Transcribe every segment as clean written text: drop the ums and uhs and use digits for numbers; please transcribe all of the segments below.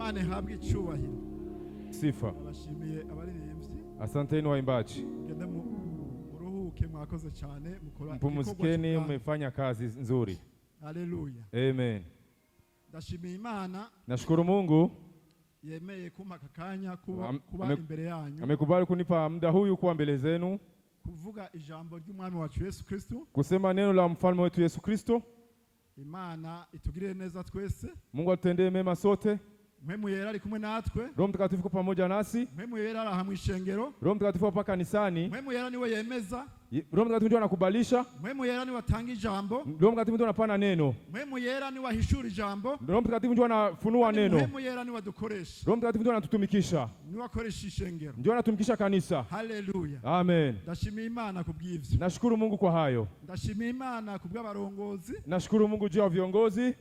Imana ihabwe icyubahiro. Sifa. Abashimiye abaririmbyi. Asanteni waimbaji. Gende muruhuke, mwakoze cyane, mukora Mpumzikeni, mmefanya kazi nzuri. Haleluya. Amen. Ndashimiye Imana. Nashukuru Mungu yemeye kumpa akanya kuba imbere yanyu. Amekubali kunipa muda huyu kuwa mbele zenu. Kuvuga ijambo ry'umwami wacu Yesu Kristo. Kusema neno la mfalme wetu Yesu Kristo. Imana itugirire neza twese. Mungu atutendee mema sote. Mpemu yera ari kumwe natwe. Roho Mtakatifu kwa pamoja nasi. Mpemu yera ari hamwe ishengero. Roho Mtakatifu hapa kanisani. Mpemu yera niwe yemeza. Roho Mtakatifu ndio anakubalisha. Mpemu yera niwe atanga ijambo. Roho Mtakatifu ndio anapana neno. Mpemu yera niwe ahishura ijambo. Roho Mtakatifu ndio anafunua neno. Mpemu yera niwe adukoresha. Roho Mtakatifu ndio anatutumikisha. Niwe akoresha ishengero. Ndio anatumikisha kanisa. Haleluya. Amen. Ndashimiye Imana kubw'ivyo. Nashukuru Mungu kwa hayo. Ndashimiye Imana kubw'abarongozi. Nashukuru Mungu juu ya viongozi.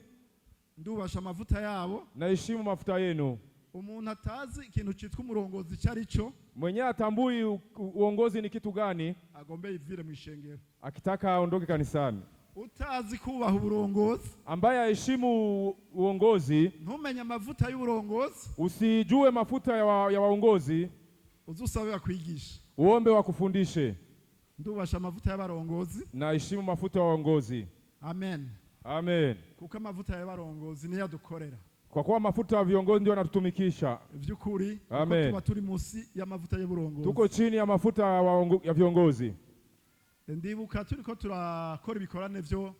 Ndubasha amavuta yabo. Naheshimu mafuta yenu. Umuntu atazi ikintu cyitwa umurongozi cyarico, mwenyewe atambui uongozi ni kitu gani, agombe yivire mu ishengero. Akitaka aondoke kanisani. Utazi kubaha uburongozi, ambaye aheshimu uongozi, ntumenye amavuta y'uburongozi, usijue mafuta ya waongozi, uzusabira kwigisha, uombe wakufundishe. Ndubasha amavuta y'abarongozi. Naheshimu mafuta ya waongozi. Amen. Amen. Kuko amavuta y'abarongozi niyo adukorera. Kwa kuwa mafuta ya viongozi ndio yanatutumikisha. Vyukuri. Amen. Tuba turi munsi y'amavuta y'uburongozi. Tuko chini ya mafuta ya viongozi. Ndibuka turiko turakora ibikorane vyo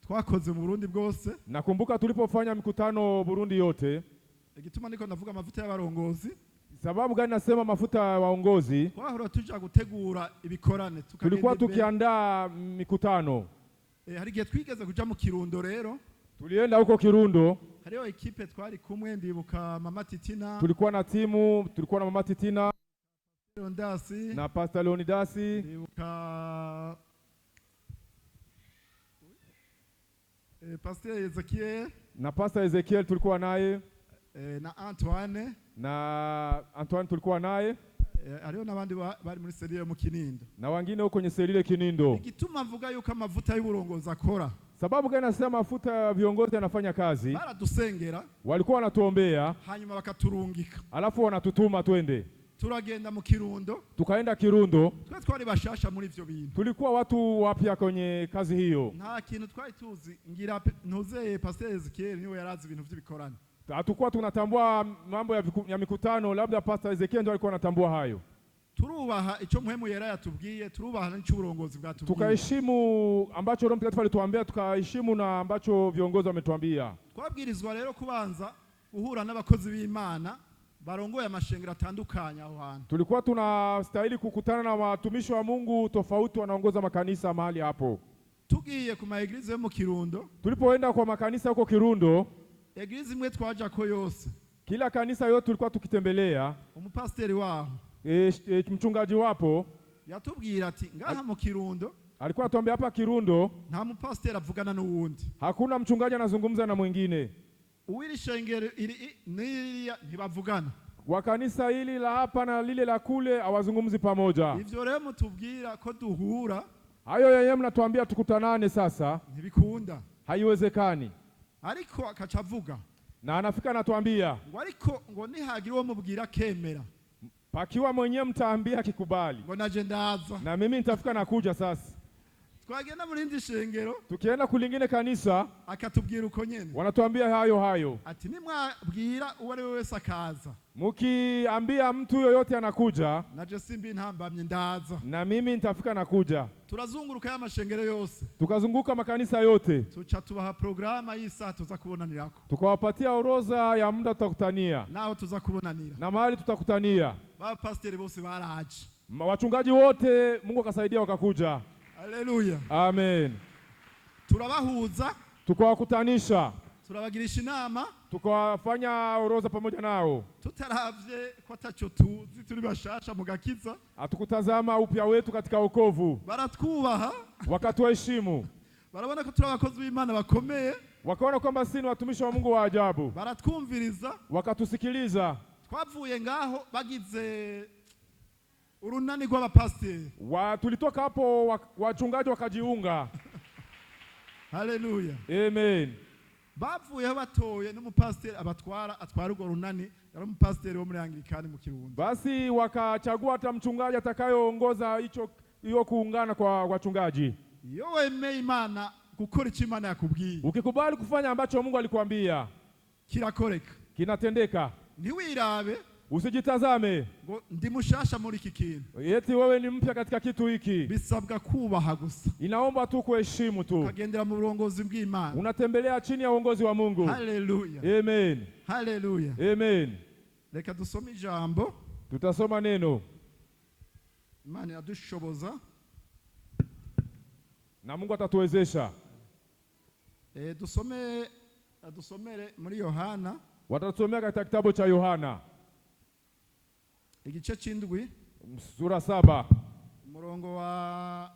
twakoze mu Burundi bwose. Nakumbuka tulipofanya mikutano Burundi yote. Igituma niko ndavuga amavuta y'abarongozi. Sababu gani nasema mafuta ya waongozi? Twahora tuja gutegura ibikorane. Tulikuwa tukiandaa mikutano. Hari gihe twigeze kuja mu Kirundo rero. Tulienda huko Kirundo. Hariho ekipe twari kumwe, ndibuka Mama Titina. Tulikuwa na timu, tulikuwa na Mama Titina. Leonidasi. Na Pastor Leonidasi. Ndibuka Pastor Ezekiel. Na Pastor Ezekiel tulikuwa naye. Na Antoine. Na Antoine tulikuwa naye. Hariho n'abandi bari muri selile mu Kinindo. Na wengine huko kwenye selile Kinindo. Igituma mvuga yuko amavuta y'uburongozi akora. Sababu gani nasema mafuta ya viongozi yanafanya kazi? Baradusengera. Walikuwa wanatuombea. Hanyuma bakaturungika. Alafu wanatutuma twende. Turagenda mu Kirundo. Tukaenda Kirundo. Twari bashasha muri ivyo bintu. Tulikuwa watu wapya kwenye kazi hiyo. Nta kintu twari tuzi, ngira ntuzeye Pastor Ezekiel niwe yarazi ibintu vy'ibikorane. Hatukuwa tunatambua mambo ya mikutano, labda Pastor Ezekiel ndio alikuwa anatambua hayo. Turubaha ico muhemu yera yatubwiye, turubaha n'icy'uburongozi bwatubwiye. Tukaheshimu ambacho Roho Mtakatifu alituambia, tukaheshimu na ambacho viongozi wametuambia. Twabwirizwa rero kubanza guhura n'abakozi b'Imana barongoye amashengero atandukanye aho hantu. Tulikuwa tunastahili kukutana na watumishi wa Mungu tofauti wanaongoza makanisa mahali hapo. Tugiye ku maeglize yo mu Kirundo. Tulipoenda kwa makanisa huko Kirundo, eglize imwe twaja ko yose. Kila kanisa yote tulikuwa tukitembelea. Umupasteri wao. Mchungaji wapo yatubwira ati ngaha mu Kirundo, alikuwa atuambia hapa Kirundo nta mupasteri avugana n'uwundi. Hakuna mchungaji anazungumza na mwingine. Uwili shengero ntibavugana. Wa kanisa hili la hapa na lile la kule hawazungumzi pamoja. Ivyo rero mutubwira ko duhura. Hayo yeye mnatuambia tukutanane sasa. Ntibikunda. Haiwezekani. Ariko akacavuga. Na anafika anatuambia. Ngo ariko ngo nihagira uwo mubwira kemera. Pakiwa mwenyewe mtaambia kikubali. Ngo naje ndaza. Na mimi nitafika nakuja sasa. Twagenda muri ndi shengero. Tukienda kulingine kanisa. Akatubwira uko nyene. Wanatuambia hayo. Ati nimwabwira uwo ari we wese akaza. Mukiambia mtu yoyote anakuja. Naje simbi ntambamye ndaza. Na mimi nitafika nakuja. Turazunguruka y'amashengero yose. Tukazunguka makanisa yote. Tuca tubaha programa y'isa tuza kubonanirako. Tukawapatia orodha ya muda tutakutania. Nao tuza kubonanira. Na mahali tutakutania. Ba pastori bose baraje. Wachungaji wote Mungu akasaidia wakakuja. Haleluya. Amen. Turabahuza. Tukawakutanisha. Turabagirisha inama. Tukawafanya orodha pamoja nao. Tutaravye ko ataco tuzi turi bashasha mu gakiza. Hatukutazama upya wetu katika wokovu. Baratwubaha. Wakatuheshimu. Barabona ko turi abakozi b'Imana bakomeye. Wakaona kwamba sisi ni watumishi wa Mungu wa ajabu. Baratwumviriza. Wakatusikiliza. Twavuye ngaho bagize urunani rw'abapasteri. Tulitoka hapo wachungaji wakajiunga. Haleluya. Amen. bavuyeho batoye n'umupasiteri atwara urwo runani, yari umupasiteri wo muri Anglikani mu Kirundo. Basi wakachagua hata mchungaji atakayeongoza hiyo kuungana kwa wachungaji. Iyo wemeye Imana gukora icyo Imana yakubwiye, ukikubali kufanya ambacho Mungu alikuambia, kirakoreka, kinatendeka. Ntiwirabe, usijitazame ngo ndi mushasha muri iki kintu, eti wewe ni mpya katika kitu hiki. Bisabwa kubaha gusa, inaomba tu kuheshimu tu, ukagendera mu burongozi bw'Imana, unatembelea chini ya uongozi wa Mungu. Haleluya, amen, haleluya, amen. Reka dusome ijambo, tutasoma neno. Imana yadushoboza na Mungu atatuwezesha. Dusomere muri Yohana, watatusomea katika kitabu cha Yohana igice c'indwi sura 7 umurongo wa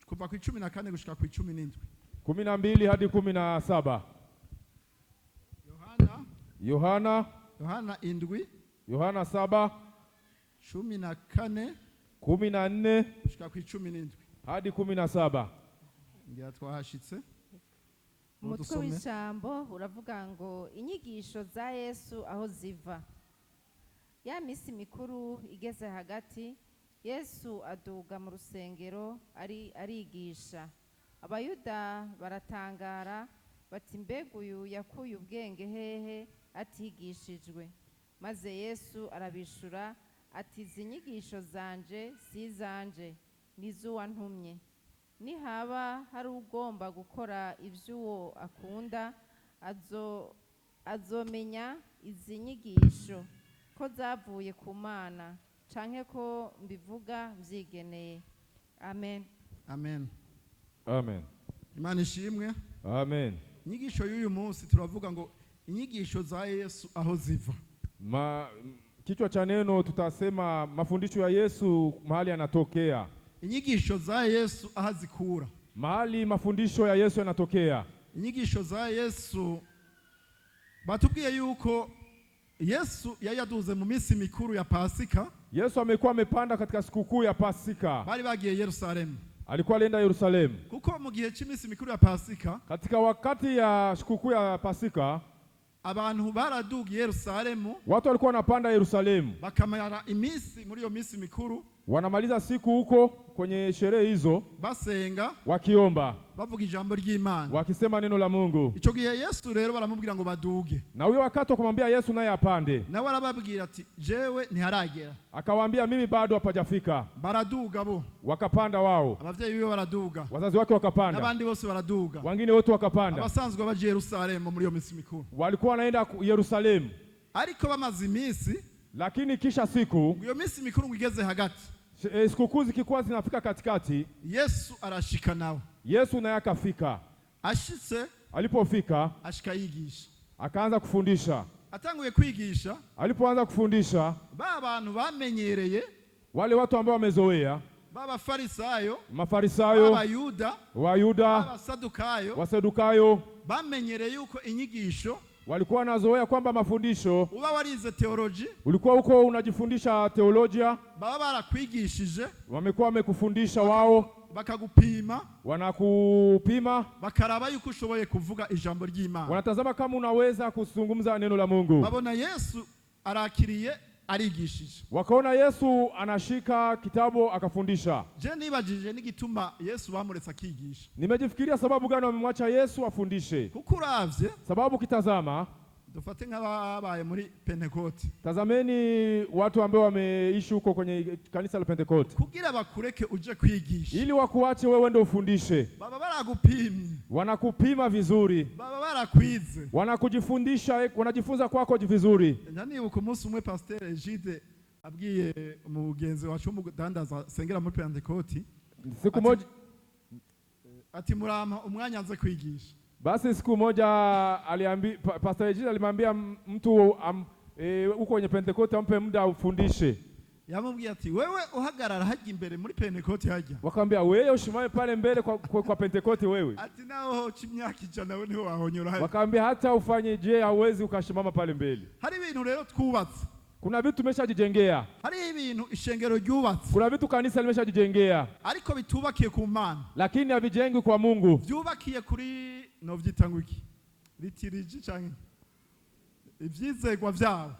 kuva ku 14 gushika ku 17, 12 hadi 17. Yohana indwi, Yohana 7 14 gushika ku 17 hadi 17. ngira twahashitse. Umutwe w'ijambo uravuga ngo inyigisho za Yesu aho ziva. Ya misi mikuru igeze hagati, Yesu aduga mu rusengero arigisha. Abayuda baratangara bati mbega uyu yakuye ubwenge hehe atigishijwe? Maze Yesu arabishura ati izi nyigisho zanje si zanje, nizuwantumye. Nihaba hari ugomba gukora ivy'uwo akunda, azomenya izi nyigisho ko zavuye ku Mana, canke ko mbivuga vyigeneye. Amen. Amen. Amen. Imana ishimwe. Amen. Inyigisho y'uyu munsi turavuga ngo inyigisho za Yesu aho ziva. Kichwa cha neno tutasema mafundisho ya Yesu mahali yanatokea. Inyigisho za Yesu aho zikura. Mahali mafundisho ya Yesu yanatokea. Inyigisho za Yesu batubwiye yuko Yesu yaduze mu minsi mikuru ya Pasika. Yesu amekuwa amepanda katika sikukuu ya Pasika. Bali bagiye Yerusalemu. Alikuwa alienda Yerusalemu. Kuko mu gihe cy'iminsi mikuru ya Pasika, katika wakati ya sikukuu ya Pasika, abantu baraduga Yerusalemu. Watu walikuwa wanapanda Yerusalemu. Bakamara iminsi muri iyo minsi mikuru. Wanamaliza siku huko kwenye sherehe hizo, basenga, wakiomba, bavuga ijambo ry'Imana, wakisema neno la Mungu. Ico gihe Yesu rero baramubwira ngo baduge. Na huyo wakati akamwambia Yesu naye apande. Na warababwira ati jewe ntiharagera. Akawaambia mimi bado hapajafika. Baraduga bo. Wakapanda wao. Abavyeyi biwe baraduga. Wazazi wake wakapanda. N'abandi bose baraduga. Wengine wote wakapanda. Abasanzwe baje Yerusalemu muri iyo minsi mikuru. Walikuwa wanaenda Yerusalemu. Ariko bamaze iminsi, lakini kisha siku, iyo minsi mikuru ngigeze hagati, sikukuu zikikuwa zinafika katikati, Yesu arashika nawe. Yesu naye akafika. Ashitse, alipofika, ashika yigisha. Akaanza kufundisha. Atanguye kwigisha, alipoanza kufundisha, abantu bamenyereye, wale watu ambao wamezoea, Farisayo, Mafarisayo, Wayuda, Wasadukayo, bamenyereye yuko inyigisho, walikuwa wanazoea kwamba mafundisho, uba warize theology, ulikuwa uko unajifundisha teolojia, baba barakwigishije, wamekuwa wamekufundisha wao, bakagupima, wanakupima, bakaraba yuko ushoboye kuvuga ijambo ry'Imana, wanatazama kama unaweza kuzungumza neno la Mungu. Babona Yesu arakiriye arigishije, wakaona Yesu anashika kitabu akafundisha. Je nibajije n'igituma Yesu bamuretse akigisha. Nimejifikiria sababu gani wamemwacha Yesu afundishe. Kuko uravye, sababu kitazama, dufate nk'ababaye muri Pentecote. Tazameni watu ambao wameishi huko kwenye kanisa la Pentecote. Kugira bakureke uje kwigisha, ili wakuache wewe ndio ufundishe. Baba baragupimye, wanakupima vizuri. Baba barakwize, wanakujifundisha, wanajifunza kwako vizuri. Ndanibuka umunsi umwe Pasteur Egide abwiye umugenzi wacu umudandaza sengera muri Pentecote, siku moja ati murampa umwanya nze kwigisha. Basi siku moja Pastor Egide alimwambia mtu uko kwenye Pentecote ampe muda ufundishe. Yamubwiye ati wewe uhagarara haja imbere muri Pentecote haja. Wakamwambia wewe ushimame pale mbele kwa Pentecote wewe. Ati naho chimyaka ijana wewe niho wahonyora haja. Wakamwambia hata ufanye je hauwezi ukashimama pale mbele. Hari ibintu rero twubatse. Kuna vitu tumeshajijengea. Hari ibintu ishengero ryubatse. Kuna vitu kanisa limeshajijengea. Ariko bitubakiye ku Mana. Lakini havijengwi kwa Mungu. Vyubakiye kuri no vyitangwiki. litiriji canke ivyizegwa vyabo,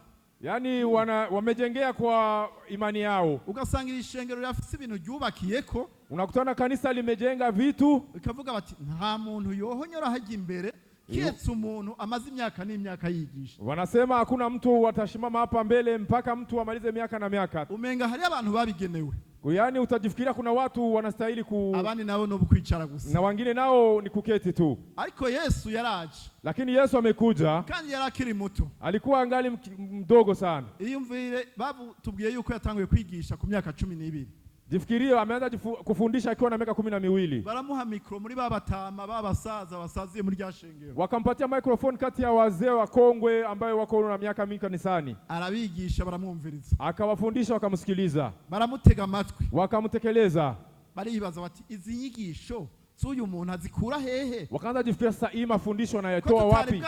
yaani wamejengea kwa imani yao. Ugasanga iri shengero rafise ibintu ryubakiyeko, unakutana kanisa limejenga vitu, ikavuga bati nta muntu yohonyora haja imbere kiretse umuntu amaze imyaka n'imyaka yigisha. Wanasema hakuna mtu watashimama hapa mbele mpaka mtu amalize miaka na miaka. Umenga hari abantu babigenewe, yaani utajifikiria kuna watu wanastahili abandi nabo no kwicara gusa, na wengine nao ni kuketi tu. Ariko Yesu yaraje, lakini Yesu amekuja, kandi yarakiri muto, alikuwa angali mdogo sana. Iyumvire babu tubwiye yuko yatanguye kwigisha ku myaka 12. Jifikirie ameanza kufundisha akiwa na miaka 12. Baramuha mikro muri babatama babasaza basaziye muri ryashengero, wakampatia microphone kati ya wazee wa kongwe ambayo wako na miaka mingi kanisani. Arabigisha baramwumviriza, akawafundisha wakamsikiliza, baramutega amatwi wakamtekeleza. Baribaza bati izi nyigisho z'uyu muntu azikura hehe? Wakaanza jifikiria sasa hii mafundisho anayetoa wapi?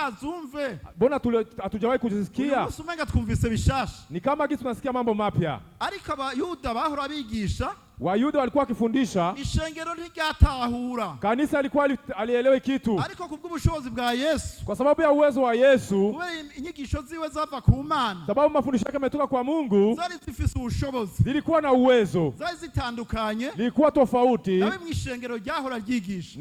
Mbona hatujawahi kuzisikia? Usumenga twumvise bishasha, ni kama kitu tunasikia mambo mapya. Ariko abayuda bahora bigisha, Wayuda walikuwa wakifundisha, ishengero ntiryatahura, kanisa alikuwa alielewe kitu. Ariko kubw'ubushobozi bwa Yesu, kwa sababu ya uwezo wa Yesu, inyigisho ziwe zava ku Mana, sababu mafundisho yake yametoka kwa Mungu, zari zifise ubushobozi, zilikuwa na uwezo, zari zitandukanye, zilikuwa tofauti nawe mw'ishengero ryahora ryigisha,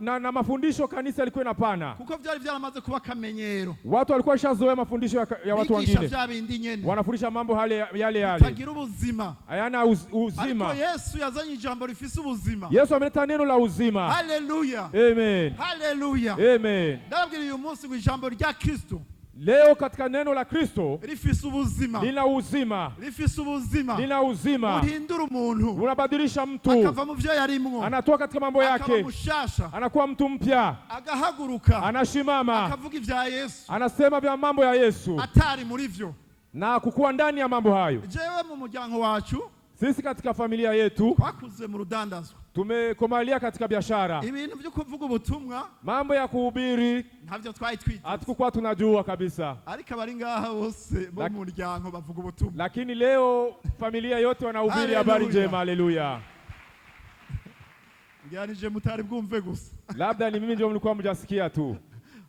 na mafundisho kanisa ilikuwa inapana, kuko vyari vyaramaze kuba kamenyero. Watu walikuwa washazoea mafundisho ya watu wengine, wanafundisha mambo yale tagira ubuzima, hayana uzima. Yesu yazanye ijambo rifise ubuzima. Yesu ameleta neno la uzima. Haleluya. Amen. Haleluya. Amen. Ndababwira uyu munsi ngo ijambo rya Kristo, leo katika neno la Kristo rifise ubuzima, lina uzima, rifise ubuzima, lina uzima, uhindura umuntu, unabadilisha mtu, akava mu vyo yarimwo, anatoka katika mambo yake, anakuwa mtu mpya, agahaguruka, anashimama, akavuga ivya Yesu, anasema vya mambo ya Yesu, atari muri vyo, na kukuwa ndani ya mambo hayo. Jewe mu muryango wacu, sisi katika familia yetu twakuze mu rudandazwa, tumekomalia katika biashara, ibintu byo kuvuga ubutumwa, mambo ya kuhubiri ntavyo twitwite, hatukuwa tunajua kabisa. Ariko bari ngaha bose bo mu muryango bavuga ubutumwa, lakini leo familia yote wanahubiri habari njema. Haleluya. Ngianije mutari bwumve gusa, labda ni mimi ndio mlikuwa mjasikia tu.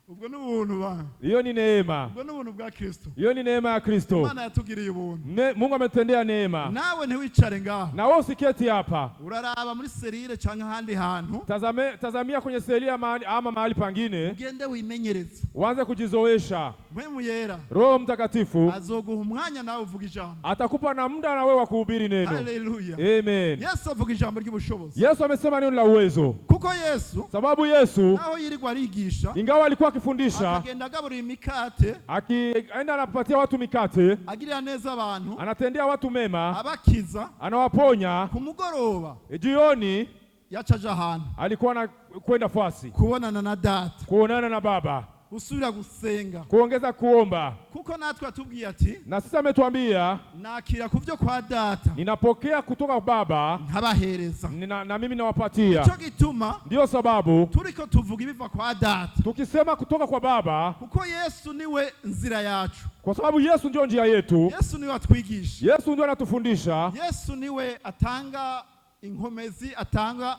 Ubwo n'ubuntu ba. Hiyo ni neema. Ubwo n'ubuntu bwa Kristo. Hiyo ni neema ya Kristo. Imana yatugiriye ubuntu. Mungu ametendea neema. Nawe ntiwicare ngaho. Na wewe usiketi hapa. Uraraba muri serire canke handi hantu. Tazamia kwenye seria ama mahali pangine. Ugende wimenyereze. Uanze kujizoesha. Mpemu yera. Roho Mtakatifu azoguha umwanya nawe uvuga ijambo. Atakupa na muda na wewe wa kuhubiri neno. Haleluya. Amen. Yesu avuga ijambo ry'ubushobozi. Yesu amesema neno la uwezo. Kuko Yesu, sababu Yesu naho yirirwa arigisha, ingawa alikuwa akifundisha, akagenda agaburira mikate, akienda anapatia watu mikate, agirira neza abantu, anatendea watu mema, abakiza, anawaponya. Kumugoroba jioni yacaja ahantu, alikuwa anakwenda fasi kuonana na data, kuonana na Baba, usubira gusenga, kuongeza kuomba. Kuko natwe atubwiye ati, na sisi ametuambia, nakira kuvyo kwa data, ninapokea kutoka kwa Baba, nkabahereza, na mimi nawapatia. Ico gituma, ndio sababu turiko tuvuga ibiva kwa data, tukisema kutoka kwa Baba, kuko Yesu niwe nzira yacu, kwa sababu Yesu ndio njia yetu. Yesu niwe atwigisha, Yesu ndio anatufundisha. Yesu niwe atanga inkomezi, atanga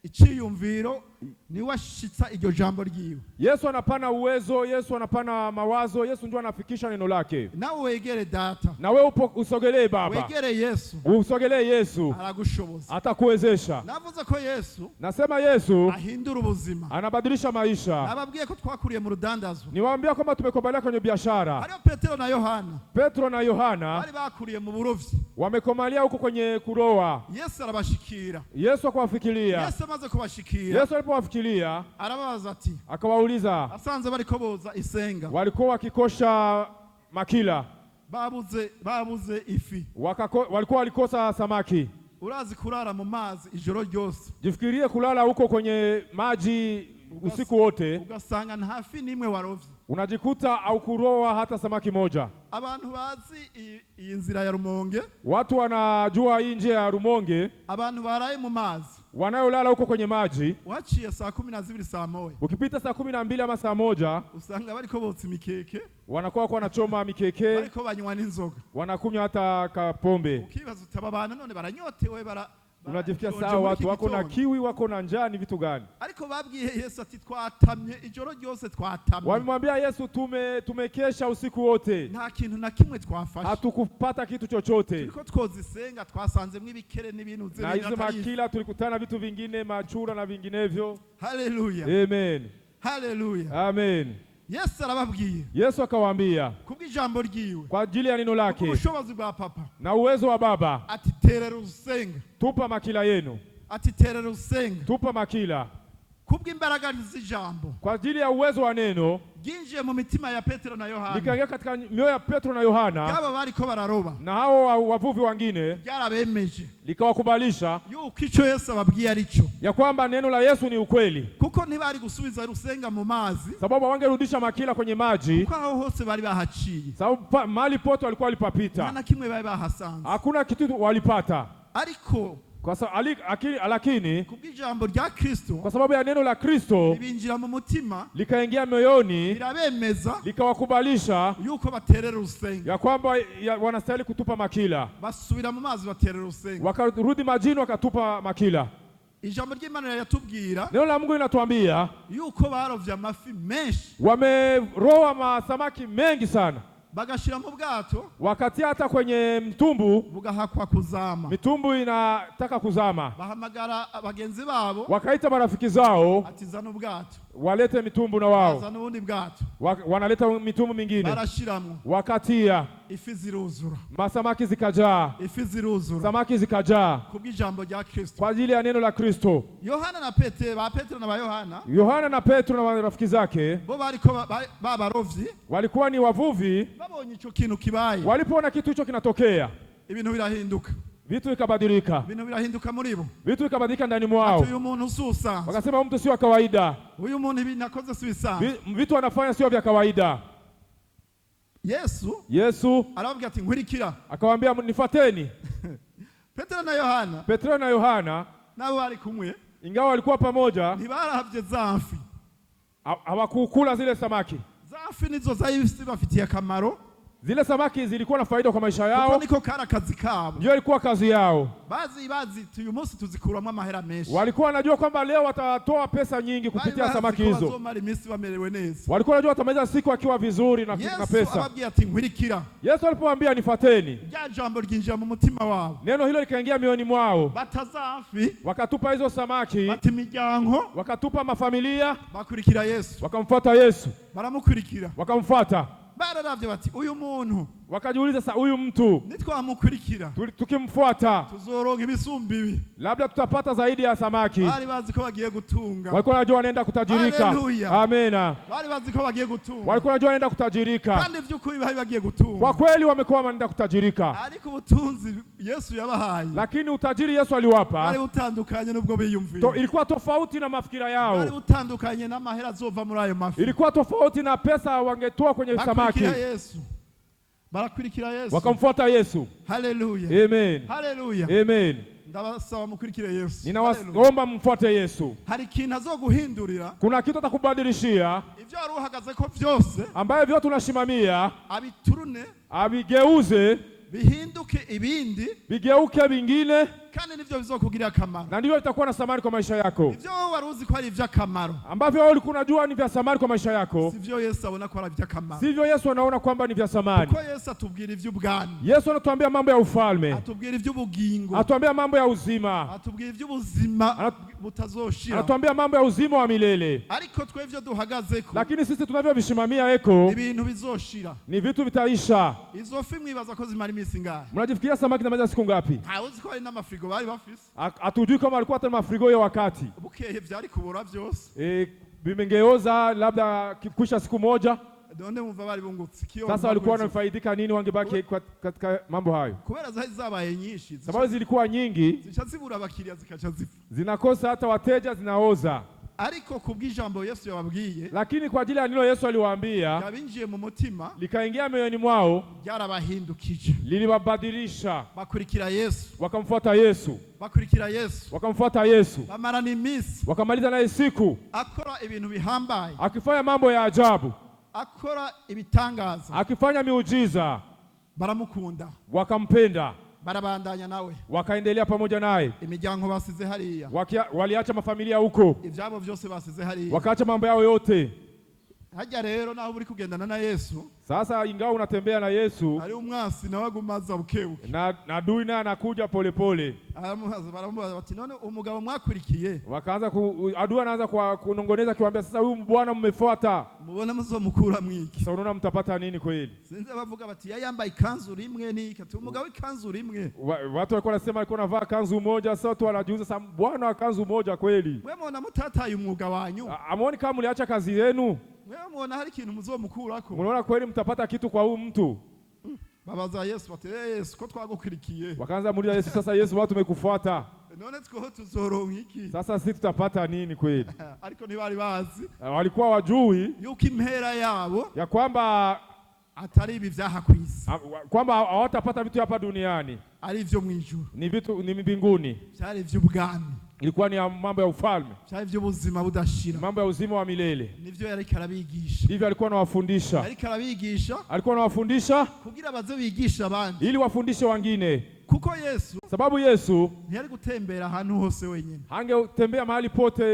ichiyumviro, niwe ashitsa iryo jambo ryiwe. Yesu anapana uwezo, Yesu anapana mawazo, Yesu ndio anafikisha neno lake. Nawe wegere data, na wewe usogelee Baba, wegere Yesu, usogelee Yesu, aragushoboza, atakuwezesha. Navuze ko Yesu, nasema Yesu ahindura ubuzima, anabadilisha maisha. Nababwiye ko twakuriye mu rudandazo, niwaambia kwamba tumekomalia kwenye biashara. Hariyo Petero na Yohana, Petro na Yohana bari bakuriye mu burovyi, wamekomalia huko kwenye kuroa. Yesu arabashikira, Yesu akawafikiria. Yesu amaze kubashikira, Yesu alipowafikiria arababaza ati, akawauliza, asanze bariko boza isenga, walikuwa wakikosha makila, babuze ifi, walikuwa walikosa samaki. Urazi kulala mu mazi ijoro ryose, jifikirie kulala huko kwenye maji usiku wote, ugasanga nta fi nimwe warovye, unajikuta au kuroa hata samaki moja. Abantu bazi iyi nzira ya Rumonge, watu wanajua hii njia ya Rumonge, abantu baraye mu mazi, wanayolala huko kwenye maji, waciye saa 12 saa moja, ukipita saa 12 ama saa moja, usanga bariko botsa mikeke, wanakuwa wanachoma mikeke, bariko banywa n'inzoga, wanakunywa hata kapombe. Ukibaza utababana none baranyotewe, Unajifikia sawa, watu wako na kiwi, wako na njaa, ni vitu gani? Ariko babwiye Yesu ati twatamye ijoro ryose twatamye. Wamemwambia Yesu tumekesha usiku wote. Nta kintu na kimwe twafashe. Hatukupata kitu chochote. Turiko twozisenga twasanzemwo ibikere n'ibintu z'ibintu. Na hizo makila tulikutana vitu vingine, machura na vinginevyo. Haleluya. Amen. Haleluya. Amen. Yesu arababwiye. Yesu akawaambia kubw'ijambo ryiwe, kwa ajili ya neno lake ubushobozi bwa papa na uwezo wa Baba, ati terera usenga, tupa makila yenu. Ati terera usenga, tupa makila. Kubw'imbaraga z'ijambo, kwa ajili ya uwezo wa neno ginjiye mu mitima ya Petero na Yohana, likaingia katika mioyo ya Petro na Yohana, yaba bariko bararoba, na hao wavuvi wengine, byarabemeje, likawakubalisha yuko ico Yesu ababwiye arico, ya kwamba neno la Yesu ni ukweli. Kuko ntibari gusubiza rusenga mu mazi, sababu wangerudisha makila kwenye maji, kuko aho hose bari bahaciye, sababu mali pote walikuwa walipapita, na kimwe bari bahasanze, hakuna kitu walipata. Ariko kwa sababu lakini kubw'ijambo rya Kristo, kwa sababu ya neno la Kristo libinjira mu mutima, likaingia moyoni, birabemeza, likawakubalisha yuko baterera usenga, ya kwamba wanastahili kutupa makila. Basubira mu mazi baterera usenga, wakarudi majini wakatupa makila. Ijambo ry'Imana yatubwira, neno la Mungu linatuambia yuko barovya amafi menshi, wameroa masamaki mengi sana, bagashira mu bwato, wakati hata kwenye mtumbu bugahakwa kuzama, mitumbu inataka kuzama. Bahamagara abagenzi babo, wakaita marafiki zao, ati zana ubwato, walete mitumbu na wao, zana ubundi bwato, wanaleta mitumbu mingine, barashiramwo, wakatia, ifi ziruzura, masamaki zikajaa, ifi ziruzura, samaki zikajaa, kubw'ijambo rya Kristo, kwa ajili ya neno la Kristo. Yohana na Petro na Yohana, Yohana na Petro na marafiki zake, bo bariko babarovyi, walikuwa ni wavuvi, babonye ico kintu kibaye, walipoona kitu hicho kinatokea, ibintu birahinduka, vitu vikabadilika, ibintu birahinduka muri bo, vitu vikabadilika ndani mwao. Uyu muntu ususa, wakasema mtu sio kawaida, uyu muntu ibintu akoze si bisanzwe, vitu anafanya sio vya kawaida. Yesu arababwira ati nkurikira, akawaambia nifuateni. Petro na Yohana nabo bari kumwe, ingawa walikuwa pamoja, ntibaravye zafi, hawakukula zile samaki. Zafi nizo zahisi bafitiye akamaro, zile samaki zilikuwa na faida kwa maisha yao, kuko niko kara kazi kabo, ndio ilikuwa kazi yao. Bazi uyu munsi tuzikuramo amahera menshi, walikuwa wanajua kwamba leo watatoa pesa nyingi kupitia samaki hizo, walikuwa wanajua watamaliza siku wakiwa vizuri na pesa. Yesu ababwiye ati nkurikira, Yesu alipowaambia nifuateni, rya jambo ryinjira mu mutima wao, neno hilo likaingia mioyoni mwao, batazafi, wakatupa hizo samaki, bati miryango, wakatupa mafamilia, bakurikira Yesu, wakamfuata Yesu, baramukurikira, wakamfuata. Bararavye bati uyu muntu, wakajiuliza sasa, huyu mtu nitwamukurikira, tukimfuata tuzoronka ibisumbi ibi, labda tutapata zaidi ya samaki. Bari bazi ko bagiye gutunga, walikuwa wanajua wanaenda kutajirika. Amena. Bari bazi ko bagiye gutunga, walikuwa wanajua wanaenda kutajirika, kandi vy'ukuri bari bagiye gutunga, kwa kweli wamekuwa wanaenda kutajirika. Ariko ubutunzi Yesu yabahaye, lakini utajiri Yesu aliwapa, bari butandukanye n'ubwo biyumvira, ilikuwa tofauti na mafikira yao, bari butandukanye n'amahera azova muri ayo mafi, ilikuwa tofauti na pesa wangetoa kwenye samaki. Barakurikira Yesu, wakamfuata Yesu. Haleluya. Amen. Haleluya. Amen. Ndabasaba mukurikire Yesu. Ninawaomba mfuate Yesu. Hari ikintu azoguhindurira, kuna kitu atakubadilishia, ivyo wari uhagaze ko vyose, ambaye vyote tunashimamia, abiturune, abigeuze, bihinduke ibindi, bigeuke vingine, kandi nivyo bizokugirira akamaro, na ndivyo itakuwa na thamani kwa maisha yako. Ivyo wari uzi ko ari ivy'akamaro, ambavyo wewe ulikuwa unajua ni vya thamani kwa maisha yako, sivyo Yesu abona ko ari ivy'akamaro, sivyo Yesu anaona kwamba ni vya thamani. Kuko Yesu atubwira ivy'ubwami, Yesu anatuambia mambo ya ufalme, atubwira ivy'ubugingo, atuambia mambo ya uzima, atubwira ivy'ubuzima butazoshira, anatuambia mambo ya uzima wa milele. Ariko twe ivyo duhagazeko, lakini sisi tunavyovishimamia eko, ibintu bizoshira, ni vitu vitaisha. Izo fi mwibaza ko zimara imisi ngahe? Mnajifikiria samaki na maji siku ngapi? Hauzi ko ari n'amafrigo bari bafise, hatujui kama alikuwa hata mafrigo ya wakati bukeye vyari kubura vyose, vimengeoza labda kwisha siku moja. Donde mumva bari bungutse kiyo, sasa walikuwa wanafaidika nini wangebaki katika mambo hayo? Kubera zabaye nyinshi, sababu zilikuwa nyingi, zicha zibura abakiria zikacha zifu, zinakosa hata wateja, zinaoza. Ariko kubw'ijambo Yesu yababwiye, lakini kwa ajili ya neno Yesu aliwaambia, yabinjiye mu mutima, likaingia mioyoni mwao, byarabahindukije, liliwabadilisha. Bakurikira Yesu, wakamfuata Yesu, bakurikira Yesu, wakamfuata Yesu, bamarana imisi, wakamaliza naye siku, akora ibintu bihambaye, akifanya mambo ya ajabu, akora ibitangaza, akifanya miujiza. Baramukunda, wakampenda. barabandanya nawe, wakaendelea pamoja naye, imiryango basize hariya, waliacha mafamilia huko, ivyabo byose basize hariya, wakaacha mambo yao yote. Hajya rero naho uri kugendana na Yesu, Sasa ingawa unatembea na Yesu, ari umwasi nawe agumaza bukebuke, na adui naye anakuja polepole. Baramubaza bati none umugabo mwakurikiye, Wakaanza adui anaanza kunongoneza kiwaambia, sasa huyu bwana mmefuata, mubona muzomukura mwiki, sasa unaona mtapata nini kweli? sinze bavuga bati yambaye ikanzu rimwe n'ikati, umugabo ikanzu rimwe. Watu walikuwa nasema alikuwa anavaa kanzu moja, sasa watu wanajiuza, sasa bwana wa kanzu moja kweli? Mwe muona mutataye umwuga wanyu, amuoni kama mliacha kazi yenu? mwe muona hari ikintu muzomukurako, mnaona kweli mtapata kitu kwa huyu mtu? babaza Yesu bati Yesu ko twagukurikiye, Wakaanza muuliza Yesu, sasa Yesu, watu tumekufuata, none two tuzoronka iki? sasa sisi tutapata nini kweli? Ariko ntibari bazi Walikuwa wajui yuko impera yabo ya kwamba atari ibi vyaha kwisi, kwamba hawatapata vitu hapa duniani, ari ivyo mwijuru, ni vitu ni mbinguni. byari ivy'ubwami, Ilikuwa ni mambo ya ufalme, byari ivy'ubuzima budashira, mambo ya uzima wa milele. nivyo yariko arabigisha. Hivyo alikuwa anawafundisha, Alikuwa anawafundisha kugira baze bigisha abandi, ili wafundishe wengine, kuko Yesu sababu Yesu ntiyari gutembera ahantu hose wenyine, hangetembea mahali pote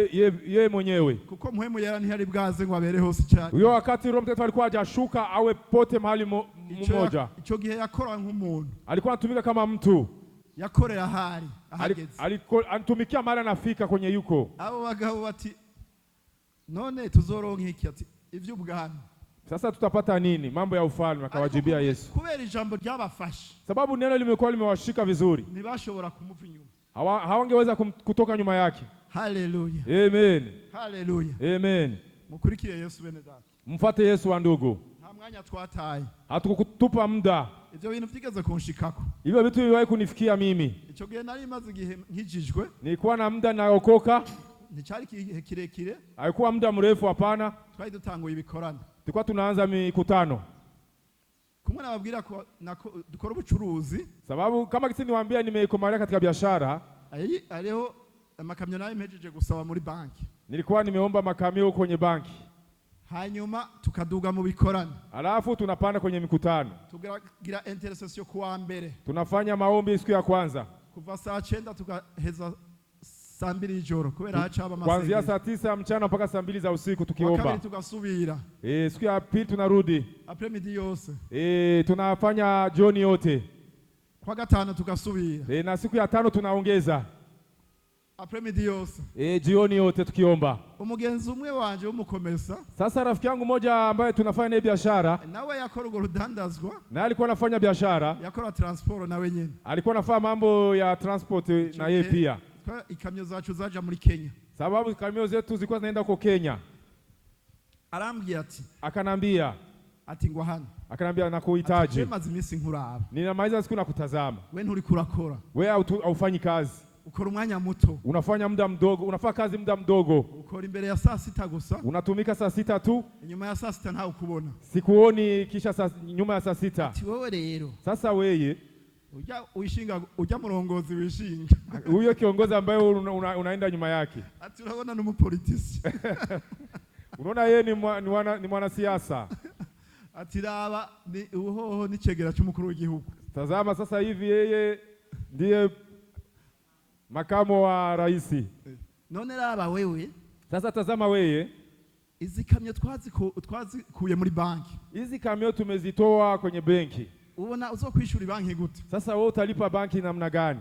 yeye mwenyewe, kuko mpwemu yera ntiyari bwaze ngo abere hose cyane. Huyo wakati Roho Mtakatifu alikuwa hajashuka awe pote mahali mmoja. Ico gihe yakora nk'umuntu, Alikuwa anatumika kama mtu, yakorera hari ahageze, anatumikia mahali anafika kwenye yuko. Abo bagabo bati none tuzoronka iki? Ati ivy'ubwami, sasa tutapata nini? Mambo ya ufalme. Akawajibia Yesu, kubera ijambo ryabafashe, sababu neno limekuwa limewashika vizuri, ntibashobora kumuva inyuma, hawangeweza kutoka nyuma yake. Haleluya, amen, haleluya, amen. Mukurikire Yesu bene data, mfuate Yesu wa ndugu, nta mwanya twataye, hatukutupa muda. ivyo bintu vyigeze kunshikako, hivyo vitu viwahi kunifikia mimi. Ico gihe nari maze igihe nkijijwe, nilikuwa na muda naokoka, nticyari kirekire, haikuwa muda mrefu, hapana. twari dutanguye ibikorana, tulikuwa tunaanza mikutano, kumwe nababwira ko dukora ubucuruzi, sababu kama kisi niwaambia nimeikomalia katika biashara. Ariho amakamyo nayo mpejeje gusaba muri banki, nilikuwa nimeomba makamio kwenye banki, hanyuma tukaduga mu bikorana, alafu tunapanda kwenye mikutano, tugira intercession kuwa mbere, tunafanya maombi siku ya kwanza kuva saa 9 tukaheza saa 2 y'ijoro, kubera hacaba kuanzia saa 9 mchana mpaka saa 2 za usiku tukiomba. Wakati tugasubira, siku ya pili tunarudi après-midi yose, tunafanya jioni yote. Kwa gatano tugasubira, na siku ya tano tunaongeza après-midi yose, jioni yote tukiomba. Umugenzi umwe wanje w'umukomesa, sasa rafiki yangu mmoja ambaye tunafanya naye biashara, nawe yakora urwo rudandazwa, na alikuwa anafanya biashara, yakora transport na wenyine, alikuwa anafanya mambo ya transport na yeye pia. Ikamyo zacu zaja muri Kenya, sababu kamio zetu zilikuwa zinaenda kwa Kenya. Arambia ati, akanambia ati ngwa hano, akanambia nakuhitaji, maze iminsi nkuraba, ninamaliza siku nakutazama, wewe nturi kurakora, wewe haufanyi kazi, ukora umwanya muto, unafanya muda mdogo, unafanya kazi muda mdogo, ukora imbere ya saa 6 gusa, unatumika saa 6 tu, nyuma ya saa 6 nta ukubona, sikuoni kisha nyuma ya saa 6. ati wewe rero, sasa wewe ujya murongozi wishinga, huyo kiongozi ambaye unaenda nyuma yake, ati urabona n'umupolitisi, unaona yeye ni mwanasiasa, ati raba ni uhoho n'icegera cy'umukuru w'igihugu, tazama sasa hivi yeye ndiye makamo wa rais. None raba wewe, sasa tazama wewe, izi kamyo twazikuye muri banki, hizi kamyo tumezitoa kwenye benki, ubona uzokwishura banki gute? Sasa wewe utalipa banki namna gani?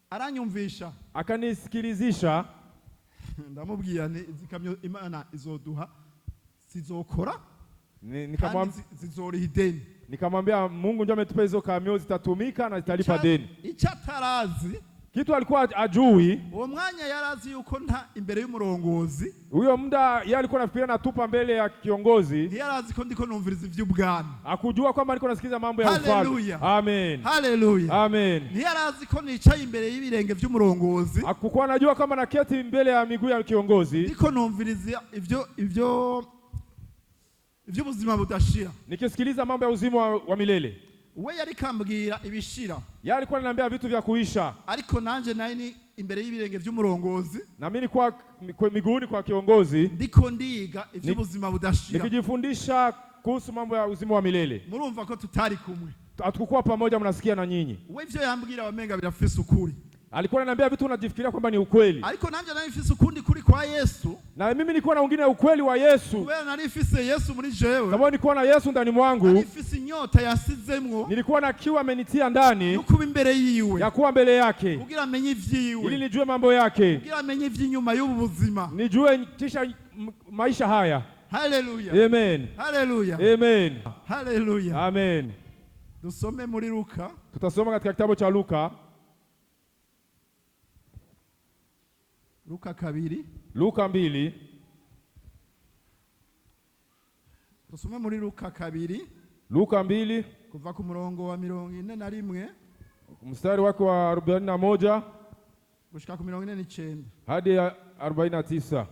Aranyumvisha, akanisikilizisha, ndamubwira izi kamyo Imana izoduha sizokora, nikamwambia zizoriha ideni, nikamwambia Mungu ndiye ametupa hizo kamyo, zitatumika na zitalipa deni. Icyatarazi, kitu alikuwa ajui, uwo mwanya yarazi yuko nta imbere y'umurongozi, huyo muda yeye alikuwa anafikiria natupa mbele ya kiongozi, yarazi ko ndiko numviriza ivy'ubwami, akujua kwamba alikuwa nasikiliza mambo ya ufalme. Amen, haleluya, amen. Yarazi ko nicaye imbere y'ibirenge vy'umurongozi, akukuwa anajua kama naketi mbele ya miguu ya kiongozi, ndiko numviriza ivy'ubuzima budashira, nikisikiliza mambo ya uzima wa milele. We yari kambwira ibishira, yeye alikuwa ananiambia vitu vya kuisha, ariko nanje nani imbere y'ibirenge vy'umurongozi, na mimi kwa miguuni kwa kiongozi, ndiko ndiga ivy'ubuzima budashira, nikijifundisha kuhusu mambo ya uzima wa milele. Murumva ko tutari kumwe. Hatukuwa pamoja, mnasikia na nyinyi. We ivyo yambwira wamenga birafise ukuri. Alikuwa ananiambia vitu unajifikiria kwamba ni ukweli. Ariko nanje narifise ukundi kuri kwa Yesu. Na mimi nilikuwa na wengine ukweli wa Yesu. Kubera narifise Yesu muri jewe. Sababu nilikuwa na Yesu ndani mwangu. Narifise inyota yasizemwo. Nilikuwa na kiu amenitia ndani. Yuko imbere yiwe. Ya kuwa mbele yake. Kugira amenye ivyiwe. Ili nijue mambo yake. Kugira amenye ivy'inyuma y'ubu buzima. Nijue kisha maisha haya. Hallelujah. Amen. Hallelujah. Amen. Hallelujah. Amen. Dusome muri Luka. Tutasoma katika kitabu cha Luka. Luka 2. Luka 2. Dusome muri Luka 2. Luka 2. Kuva ku murongo wa 41 mstari wake wa 41 gushika ku 49 hadi 49.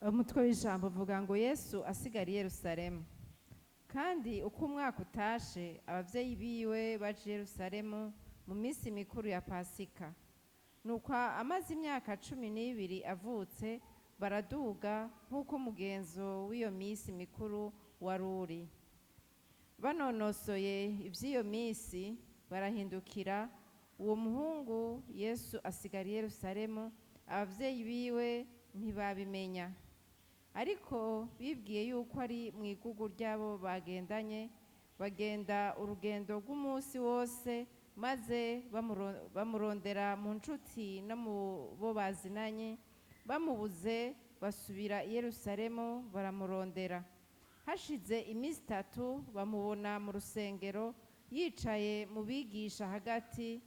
Umutwe w'ijambo uvuga ngo Yesu asigara i Yerusalemu. Kandi uko umwaka utashe abavyeyi biwe baje i Yerusalemu mu minsi mikuru ya Pasika. Nuko amaze imyaka 12 avutse baraduga nk'uko umugenzo w'iyo minsi mikuru waruri. Banonosoye ivy'iyo minsi barahindukira, uwo muhungu Yesu asigara i Yerusalemu, abavyeyi biwe ntibabimenya. Ariko bibwiye yuko ari mu igugu ryabo bagendanye, bagenda urugendo rw'umunsi wose, maze bamurondera mu nshuti no mu bo bazinanye. Bamubuze basubira i Yerusalemu baramurondera. Hashize iminsi 3 bamubona mu rusengero yicaye mu bigisha hagati,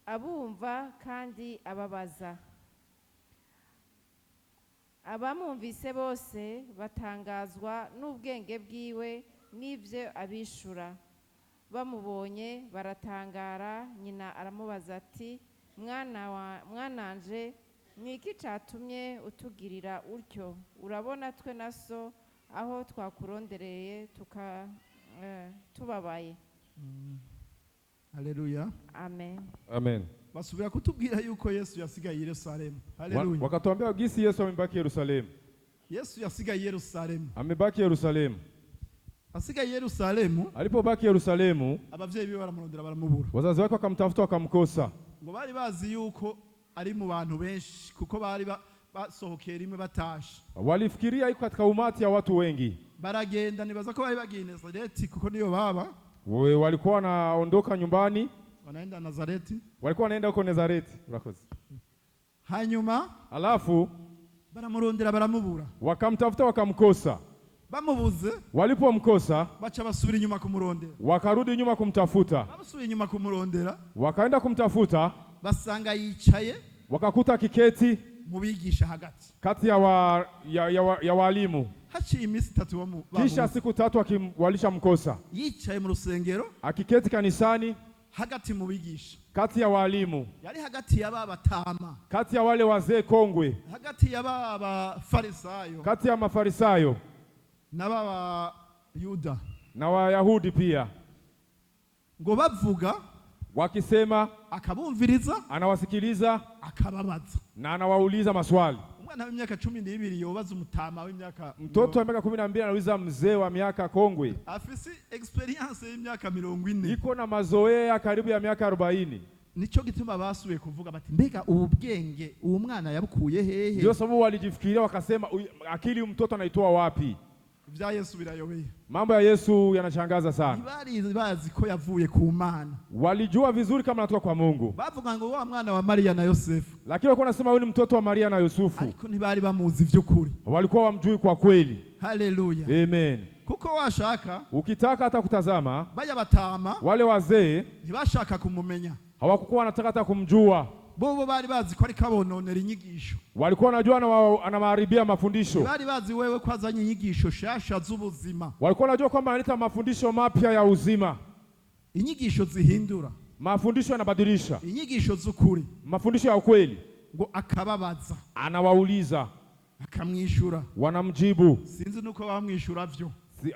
abumva kandi ababaza. Abamwumvise bose batangazwa n'ubwenge bwiwe n'ivyo abishura. Bamubonye baratangara, nyina aramubaza ati, mwananje niki catumye utugirira utyo? Urabona twe naso aho twakurondereye tubabaye. Haleluya. Amen. Amen. Basubira kutubwira yuko Yesu yasigaye i Yerusalemu. Haleluya. Wakatuambia gisi Yesu amebaki Yerusalemu. Yesu yasigaye i Yerusalemu. Amebaki Yerusalemu. Asigaye i Yerusalemu. Alipobaki Yerusalemu, abavyeyi biwe baramurondera baramubura. Wazazi wake wakamtafuta wakamkosa. Ngo bari bazi yuko ari mu bantu benshi kuko bari basohokeye rimwe batashe. Walifikiria yuko katika umati ya watu wengi. Baragenda nibaza ko bari bagiye Nazareti kuko niyo baba. Walikuwa wanaondoka nyumbani. Wanaenda Nazareti. Walikuwa wanaenda huko Nazareti. Urakoze. Hanyuma alafu baramurondera baramubura. Wakamtafuta wakamkosa. Bamubuze. Walipomkosa bacha basubira inyuma kumurondera. Wakarudi nyuma kumtafuta. Basubira inyuma kumurondera. Wakaenda kumtafuta. Basanga yicaye. Wakakuta kiketi mubigisha hagati. Kati ya walimu. Haciye iminsi 3 bamu. Kisha siku 3 walisha mkosa. Yicaye mu rusengero. Akiketi kanisani. Hagati mubigisha. Kati ya walimu. Yari hagati ya baba tama. Kati ya wale wazee kongwe. Hagati ya baba farisayo. Kati ya mafarisayo. Na baba Yuda. Na Wayahudi pia. Ngo bavuga. Wakisema. Akabumviriza. Anawasikiliza. Akababaza. Na anawauliza maswali. Umwana w'imyaka 12 yobaza umutama w'imyaka. Mtoto wa miaka 12 anauliza mzee wa miaka kongwe. Afisi experience y'imyaka 40. Iko na mazoea karibu ya miaka 40. Nico gituma basubiye kuvuga bati mbega ubwenge uwo mwana yabukuye hehe? Ndio sababu walijifikiria wakasema akili mtoto anaitoa wapi? Vya Yesu birayobeye. Mambo ya Yesu yanashangaza sana. Ibari bazi ko yavuye ku Mana. Walijua vizuri kama anatoka kwa Mungu. Bavuga ngo wa mwana wa Maria na Yosefu. Lakini walikuwa wanasema huyu ni mtoto wa Maria na Yusufu. Ariko ntibari bamuzi vy'ukuri. Walikuwa wamjui kwa kweli. Haleluya. Amen. Kuko washaka. Ukitaka hata kutazama. Baya batama. Wale wazee. Ntibashaka kumumenya. Hawakuwa wanataka hata kumjua. Bobo bari bazi ko ari kabononera inyigisho. Walikuwa wanajua anamaharibia mafundisho. Bari bazi wewe kwazanye inyigisho shasha z'ubuzima. Walikuwa wanajua kwamba analeta mafundisho mapya ya uzima. Inyigisho zihindura. Mafundisho yanabadilisha. Inyigisho z'ukuri. Mafundisho ya ukweli. Ngo akababaza. Anawauliza. Akamwishura. Wanamjibu. Sinzi nuko bamwishura vyo.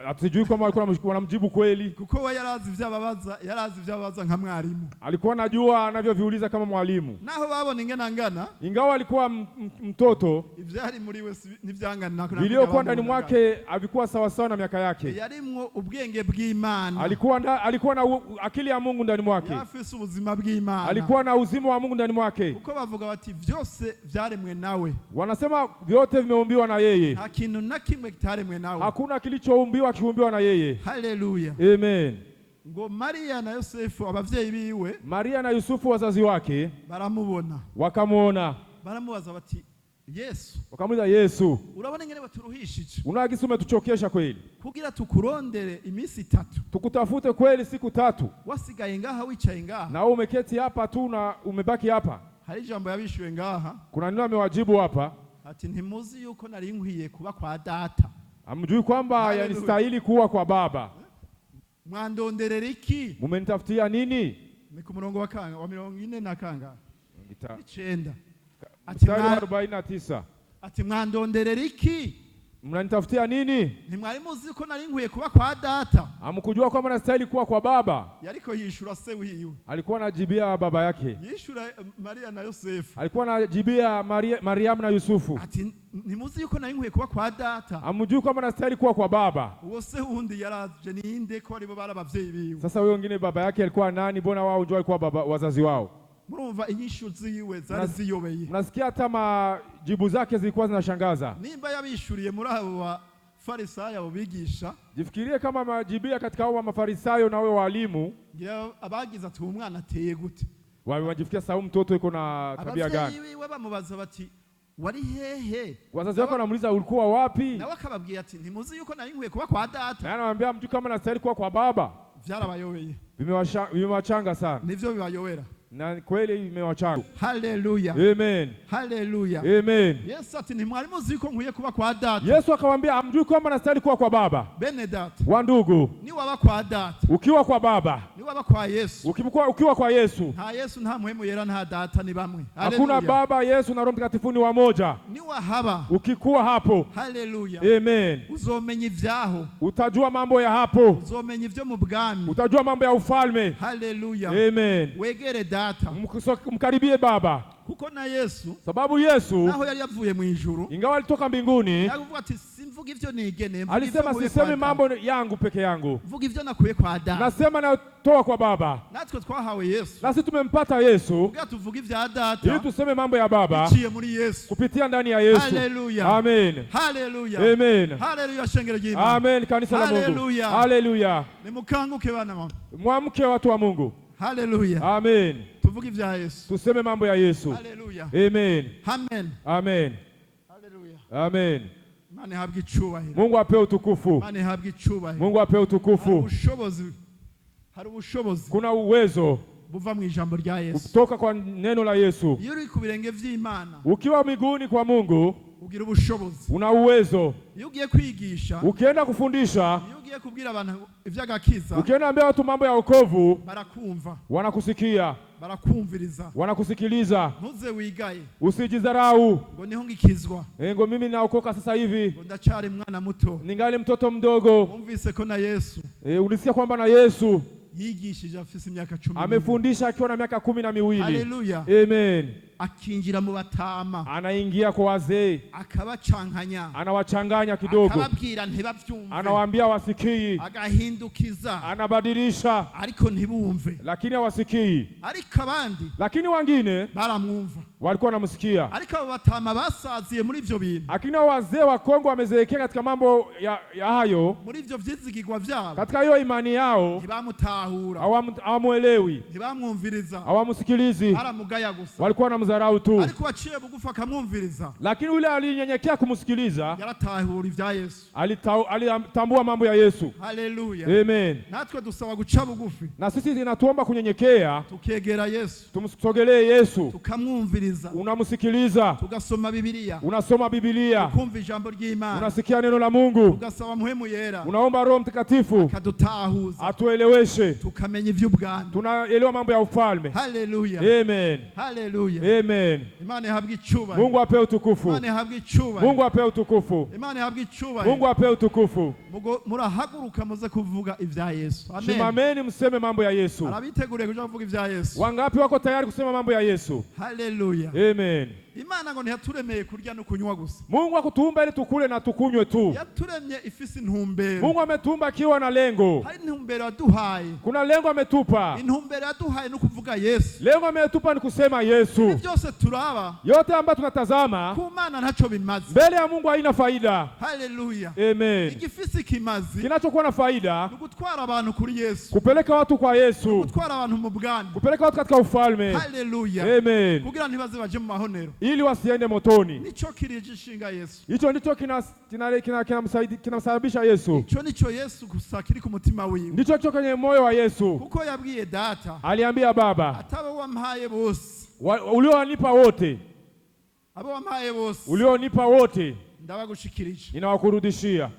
Hatujui kama walikuwa wanamjibu kweli, kuko we yarazi ivyababaza nka mwarimu. alikuwa anajua anavyoviuliza kama mwalimu. Naho babona ingana, ingawa alikuwa mtoto, ivyari muri we n'ivyangana nako vilivyokuwa ndani mwake havikuwa sawa sawa na miaka yake. Yarimwo ubwenge bw'Imana, alikuwa na akili ya Mungu ndani mwake, yafise ubuzima bw'Imana, alikuwa na uzima wa Mungu ndani mwake. Kuko bavuga bati vyose vyaremwe nawe, wanasema vyote vimeumbiwa na yeye, nta kintu na kimwe kitaremwe nawe, hakuna kilichoumbiwa kiumbiwa na yeye. Haleluya, amen. Ngo Maria na Yosefu abavyeyi biwe, Maria na Yusufu wazazi wake baramubona, wakamuona, baramubaza bati Yesu, wakamuuliza Yesu, urabona ngene baturuhishije, unahisi umetuchokesha kweli kugira tukurondere iminsi 3, tukutafute kweli siku 3, wasigaye ngaha wicaye ngaha, na wewe umeketi hapa tu na umebaki hapa. Hari jambo yabishuwe ngaha, kuna nini amewajibu hapa, ati ntimuzi yuko nari nkwiye kuba kwa data, amjui kwamba yanistahili kuwa kwa baba, mwandonderera iki, mumenitafutia nini? Ni ku murongo wa 40 na kanga 9, ati 49, ati mwandonderera iki, mnanitafutia nini? Ntimwari muzi ko nari nkwiye kuba kwa data, hamkujua kwamba nastahili kuwa kwa baba. Yariko yishura se wiwe, alikuwa anajibia baba yake, yishura Maria na Yosefu, alikuwa anajibia Mariamu na Yusufu, ati ntimuzi yuko nari nkwiye kuba kwa data, hamjui kwamba nastahili kuwa kwa baba. Uwo se wundi yaraje ninde ko aribo barabavyeyi biwe? Sasa huyo wengine baba yake alikuwa nani? Mbona wao ndio walikuwa baba wazazi wao? Murumva inyishu ziwe zari ziyobeye, mnasikia hata majibu zake zilikuwa zinashangaza. Nimba yabishuriye muri abo wa Farisayo abo bigisha, jifikirie kama majibia katika hao Mafarisayo na wao walimu, ngira abagize ati umwana ateye gute, wajifikia sasa mtoto yuko na tabia gani? Abavyeyi biwe bamubaza bati wari hehe, wazazi wako wanamuuliza ulikuwa wapi, nawe akababwira ati ntimuzi yuko nari nkwiye kuba kwa data, na anamwambia mtu kama nastahili kuwa kwa baba. Vyarabayobeye, vimewachanga sana, nivyo bibayobera, na kweli imewachanga. Haleluya, amen, haleluya, amen. Yesu ati ntimwari muzi yuko nkwiye kuba kwa data. Yesu akamwambia amjui kwamba nastahili kuwa kwa baba. Bene data wa ndugu, ni waba kwa data, ukiwa kwa baba, ni waba kwa Yesu, ukiwa kwa Yesu, nta Yesu nta muhemu yera nta data, ni bamwe. Hakuna baba, Yesu na Roho Mtakatifu ni wamoja. Ni wahaba, ukikuwa hapo, haleluya, amen, uzomenya ivyaho, utajua mambo ya hapo, uzomenya ivyo mu bwami, utajua mambo ya ufalme, haleluya, amen. Wegere data, mkaribie baba, kuko na Yesu, sababu Yesu naho yari yavuye mu ijuru, ingawa alitoka mbinguni, yavuga ati simvuga ivyo nigene, alisema sisemi mambo yangu peke yangu, mvuga ivyo nakuye kwa data, nasema natoa kwa baba. Natwe twahawe Yesu, nasi tumempata Yesu, uga tuvuga ivya data, ili tuseme mambo ya baba iciye muri Yesu, kupitia ndani ya Yesu. Haleluya, amen, haleluya, amen, haleluya, shengero ry'Imana, amen. Kanisa la Mungu, haleluya, haleluya. Nimukanguke bana mama, mwamke watu wa Mungu, haleluya, amen. tuvuge ivya Yesu, tuseme mambo ya Yesu, haleluya, amen, amen, amen, haleluya, amen. Mane habwe icubahiro, Mungu apewe utukufu, mane habwe icubahiro, Mungu apewe utukufu. Hari ubushobozi, kuna uwezo buva mu ijambo rya Yesu, kutoka kwa neno la Yesu. Iyo uri ku birenge vy'Imana, ukiwa miguuni kwa Mungu, ugira ubushobozi, una uwezo. Iyo ugiye kwigisha, ukienda kufundisha, iyo ugiye kubwira abantu ivy'agakiza, ukienda ambia watu mambo ya wokovu, barakumva, wanakusikia, barakumviriza, wanakusikiliza. Ntuze wigaye, usijidharau ngo niho ngikizwa, ngo mimi naokoka sasa hivi, ngo ndacari mwana muto, ningali mtoto mdogo. Umvise ko na Yesu, ulisikia kwamba na Yesu yigishije afise imyaka 10, amefundisha akiwa na miaka 12. Haleluya, amen. Akinjira mu batama, anaingia kwa wazee, akabacankanya, anawachanganya kidogo, akababwira ntibavyumve, anawaambia wasikii, agahindukiza, anabadilisha, ariko ntibumve, lakini hawasikii. Ariko abandi, lakini wengine baramwumva, walikuwa wanamsikia. Ariko abo batama basaziye muri ivyo bintu, lakini wazee wa Kongo wamezeekea katika mambo ya hayo, muri ivyo vyizigirwa vyabo, katika hiyo imani yao, ntibamutahura, hawamuelewi, ntibamwumviriza, hawamusikilizi, baramugaya gusa, walikuwa wanamdharau tu. Ariko waciye bugufa akamwumviriza, lakini yule alinyenyekea kumsikiliza, yaratahura ivya Yesu, alitambua mambo ya Yesu. Haleluya, amen. Natwe dusaba guca bugufi, na sisi tunatuomba kunyenyekea, tukegera Yesu, tumsogelee Yesu, tukamwumviriza, tukamusikiliza, unamsikiliza, tugasoma Biblia, unasoma Biblia, kumva ijambo ry'Imana, unasikia neno la Mungu, tugasaba Muhemu Yera, unaomba Roho Mtakatifu akadutahuza, atueleweshe, tukamenya ivy'ubwami, tunaelewa mambo ya ufalme. Haleluya, Amen. haleluya, Amen. Imana ihabwe icubahiro, Mungu apewe utukufu, Imana ihabwe icubahiro, Mungu apewe utukufu, Imana ihabwe icubahiro, Mungu apewe utukufu. Murahaguruka muze kuvuga ivya Yesu. Amen. Shimameni mseme mambo ya Yesu. Arabiteguriye kuja kuvuga ivya Yesu. Wangapi wako tayari kusema mambo ya Yesu? Haleluya. Amen. Imana ngo ntiyaturemeye kurya no kunywa gusa. Mungu akutuumba ili tukule na tukunywe tu. Yaturemye ifisi intumbero. Mungu ametuumba akiwa na lengo. Hari intumbero yaduhaye. Kuna lengo ametupa. Intumbero yaduhaye no kuvuga Yesu. Lengo ametupa ni kusema Yesu. Byose turaba. Yote ambayo tunatazama ku Mana ntaco bimaze. mbele ya Mungu haina faida. Haleluya. Amen. Igifisi kimazi. Kinachokuwa na faida ni gutwara abantu kuri Yesu. Kupeleka watu kwa Yesu. Gutwara abantu mu bwami. Kupeleka watu katika ufalme. Haleluya. Amen. Kugira ntibaze baje mu mahonero. Ili wasiende motoni. Nico kirije ishinga Yesu. Hicho ndicho kinamsababisha Yesu. Ico nico Yesu gusa kiri ku mutima wiwe. Ndicho cyo kwenye moyo wa Yesu. Kuko yabwiye data. Aliambia Baba. Atabo wampaye bose. Ulionipa wote. Abo wampaye bose. Ulionipa wote. Ndabagushikirije. Ninawakurudishia.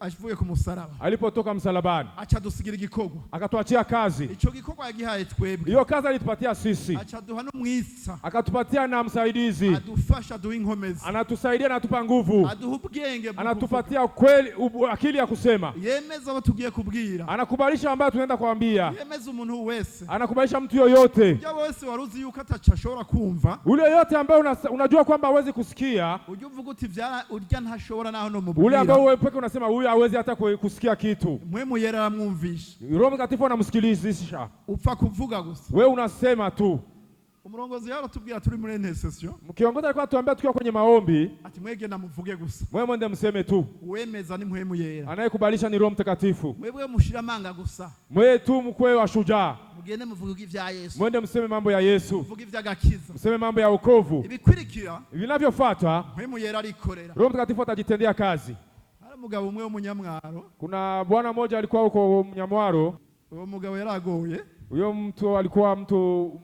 Avuye ku musaraba. Alipotoka msalabani. Acha dusigira igikogwa. Akatuachia kazi. Ico gikogwa yagihaye twebwe. Hiyo kazi alitupatia sisi. Acha duha n'umwitsa. Akatupatia na msaidizi. Adufasha duha inkomezi. Anatusaidia na atupa nguvu. Aduha ubwenge. Anatupatia kweli akili ya kusema. Yemeza abo tugiye kubwira. Anakubalisha ambayo tunaenda kuambia. Yemeza umuntu wese. Anakubalisha mtu yoyote. Ujya wese waruzi yuko atashobora kumva. Ule yote ambaye unajua kwamba hawezi kusikia. Ujya uvuga uti vyara urya ntashobora naho no mubwira. Ule ambaye wewe peke unasema huyu hawezi hata kusikia kitu. Muhemu Yera aramwumvisha. Roho Mtakatifu anamsikilizisha. Upfa kuvuga gusa. Wewe unasema tu. Umurongozi yaro tubwira turi muri intercession. Mkiongoza alikuwa atuambia tukiwa kwenye maombi. Ati mwege na muvuge gusa. Wewe mwende mseme tu. Uwemeza ni Muhemu Yera. Anayekubalisha ni Roho Mtakatifu. Mwebwe mushira manga gusa. Mwe tu mkwe wa shujaa. Mugende muvuge ivya Yesu. Mwende mseme mambo ya Yesu. Muvuge ivya gakiza. Mseme mambo ya wokovu. Ibikwirikira. Vinavyofuata. Muhemu Yera arikorera. Roho Mtakatifu atajitendea kazi. Mugabo umwe w'umunyamwaro. Kuna bwana mmoja alikuwa huko Mnyamwaro. Uwo mugabo yaragoye. Huyo mtu alikuwa mtu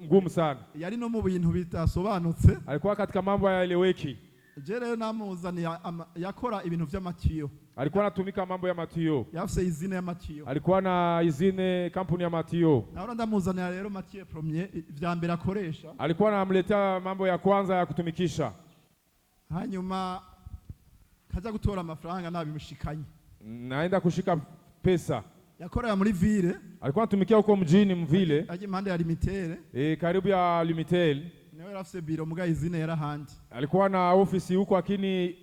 mgumu sana. Yari no mu bintu bitasobanutse. Alikuwa katika mambo yaeleweki. Je rero namuzani yakora ibintu vy'amatiyo. Alikuwa anatumika mambo ya matiyo. Yafise izine ya matiyo. Alikuwa na izine kampuni ya matiyo. Naona ndamuzani rero matiyo premier vya mbere akoresha. Alikuwa anamletea mambo ya kwanza ya kutumikisha. Hanyuma kaza gutora amafaranga nabimushikanye. Naenda kushika pesa. Yakorera muri ville. Alikuwa anatumikia huko mjini mvile. Aje mande ya Limitere. Karibu ya Limitel. Nawe rafise biro muga izine yara handi. Alikuwa na ofisi huko lakini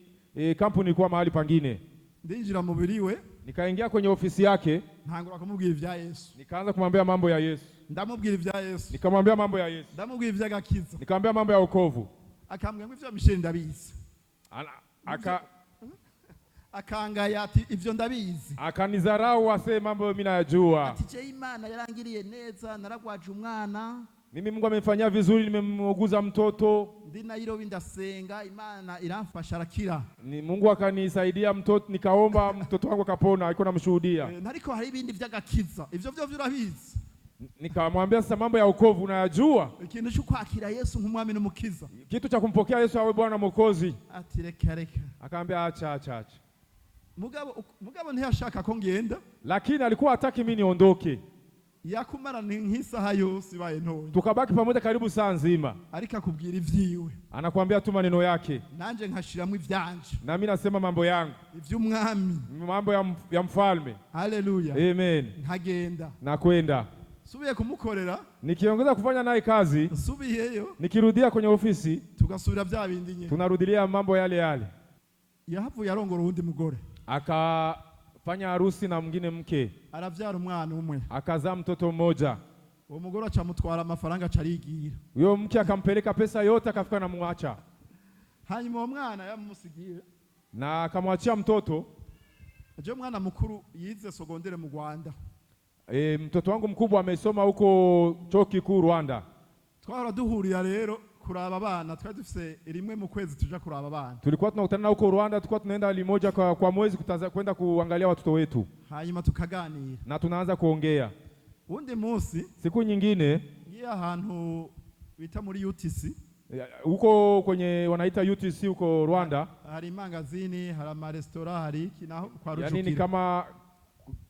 kampuni ilikuwa mahali pangine. Ndinjira mu biriwe. Nikaingia kwenye ofisi yake. Ntangura kumubwira ivya Yesu. Nikaanza kumwambia mambo ya Yesu. Ndamubwira ivya Yesu. Nikamwambia mambo ya Yesu. Ndamubwira ivya gakiza. Nikamwambia mambo ya wokovu. Akambwira ngo ivya Michel ndabizi. Akangaya ati ivyo ndabizi. Akanizarau ase mambo mimi najua. Ati je Imana yarangiriye neza naragwaje umwana. Mimi Mungu amenifanyia vizuri, nimemuguza mtoto. Ndi Nairobi ndasenga Imana iramfasha arakira. Ni Mungu akanisaidia mtoto, nikaomba mtoto wangu akapona, alikuwa namshuhudia. Nariko hari ibindi vy'agakiza. Ivyo urabizi. Nikamwambia sasa mambo ya wokovu unayajua? Ikintu cyo kwakira Yesu nk'umwami n'umukiza. Kitu cha kumpokea Yesu awe Bwana Mwokozi. Ati reka. Akaambia acha. Mugabo ntiyashaka ko ngenda. Lakini alikuwa hataki mimi niondoke. Yakumara nk'isaha yose baye ntoye. Tukabaki pamoja karibu saa nzima. Ariko akubwira ivyiwe. Anakuambia tu maneno yake. Nanje nkashiramo ivyanje. Na mimi nasema mambo yangu. Ivy'umwami. Mambo ya mfalme. Haleluya. Amen. Nkagenda. Na kwenda. Subiye kumukorera. Nikiongeza kufanya naye kazi. Subiyeyo. Nikirudia kwenye ofisi. Tugasubira vya bindi nyine. Tunarudilia mambo yale. Yahavuye arongora uwundi mugore. Akafanya harusi na mwingine mke. Aravyara umwana umwe. Akazaa mtoto mmoja. Uwo mugore acamutwara amafaranga acarigira. Huyo mke akampeleka pesa yote akafika na muacha. Hanyuma uwo mwana yamusigiye. Na akamwachia mtoto. Je mwana mukuru yize sogondere mu Rwanda. Mtoto wangu mkubwa amesoma huko chuo kikuu Rwanda. Twahora duhurira rero kuraba abana, twari dufise rimwe mu kwezi tuja kuraba abana. Tulikuwa tunakutana huko Rwanda, tulikuwa tunaenda limoja kwa mwezi kwenda kuangalia watoto wetu. Hanyuma tukaganira. Na tunaanza kuongea. Undi munsi siku nyingine ngiye ahantu bita muri UTC. Huko kwenye wanaita UTC huko Rwanda. Hari mangazini, hari amaresitora, hari iki naho kwa Rujugiro. Yani ni kama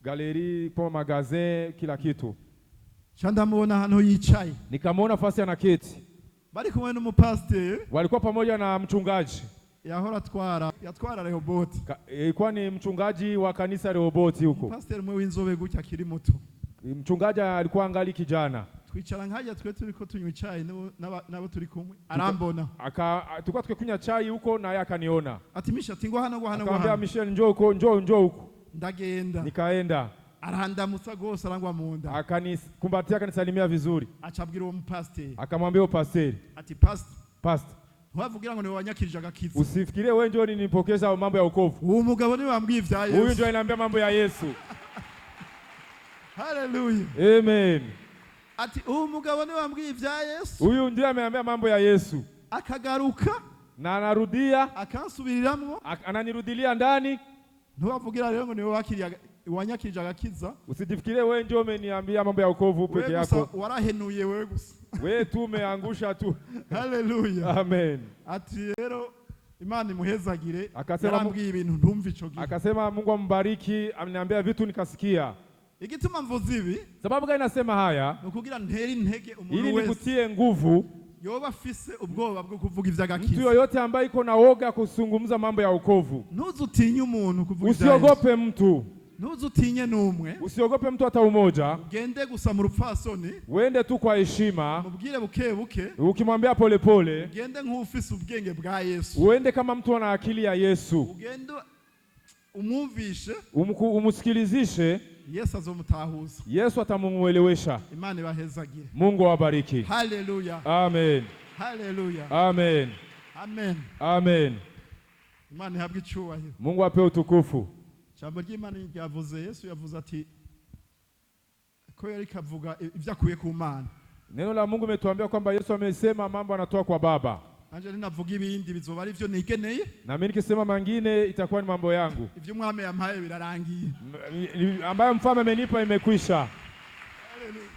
galeri, kama magazin, kila kitu. Chandamubona hano yicaye. Nikamwona fasi anaketi. Bari kumwe n'umupasiteri. Walikuwa pamoja na mchungaji. Yahora yatwara Rehoboti. Ilikuwa ni mchungaji wa kanisa Rehoboti huko. Pasiteri mwe w'inzobe gutya kiri muto. Mchungaji alikuwa angali kijana. Twicara nkaja twe turiko tunywa chai nabo turi kumwe. Arambona. Tulikuwa tukikunywa chai huko na yeye akaniona. Ati Misha ngo hano. Akamwambia Michel njoo huko. Ndagenda. Nikaenda. Arandamutsa gose arangwa munda. Akanikumbatia akanisalimia vizuri. Acabwira uwo mupasiteri. Akamwambia uwo pasiteri. Ati pastor. Wavugira ngo ni wanyakirije agakiza. Usifikirie wewe ndio ninipokeza mambo ya wokovu. Uwo mugabo ni wambwiye ivya Yesu. Huyu ndio ananiambia mambo ya Yesu. Hallelujah. Amen. Ati uwo mugabo ni wambwiye ivya Yesu. Huyu ndiye ameambia mambo ya Yesu. Akagaruka na anarudia akansubiriramwo ananirudilia ndani. Ntiwavugira rero ngo ni wanyakirije agakiza. Usijifikirie wewe ndio umeniambia mambo ya wokovu peke yako. Wewe warahenuye wewe gusa. Wewe tu umeangusha tu. Hallelujah. Amen. Ati rero Imana imuhezagire. Akasema ibintu ndumva ico gihe. Akasema Mungu ambariki, ameniambia vitu nikasikia. Igituma mvuze ibi, sababu gani nasema haya? Nukugira nteri intege umuntu wese. Ili nikutie nguvu. Yoba afise ubwoba bwo kuvuga ivy'agakiza. Mtu yoyote ambaye iko na woga kusungumza mambo ya wokovu. Ntuzutinye umuntu kuvuga usiogope mtu. Ntuzutinye numwe. Usiogope mtu hata umoja. Gende gusa mu rupfasoni. Wende tu kwa heshima. Mubwire buke. Ukimwambia pole pole. Gende nk'ufise ubwenge bwa Yesu. Uende kama mtu ana akili ya Yesu. Ugende umumvishe. Umusikilizishe. Yesu azomutahuza. Yesu atamuelewesha. Imani bahezagire. Mungu awabariki. Hallelujah. Amen. Hallelujah. Amen. Amen. Amen. Imani habwe icyubahiro. Mungu apewe utukufu. Jambo ry'Imana yavuze, Yesu yavuze ati ko yari kavuga ivyakuye ku Mana. Neno la Mungu umetuambia kwamba Yesu amesema mambo anatoa kwa Baba. Anje ninavuga ibindi bizoba ari byo nigeneye. Na mimi nikisema mangine itakuwa ni mambo yangu. Ivyo mwame yampaye birarangiye. Ambayo mfalme amenipa imekwisha. Hallelujah.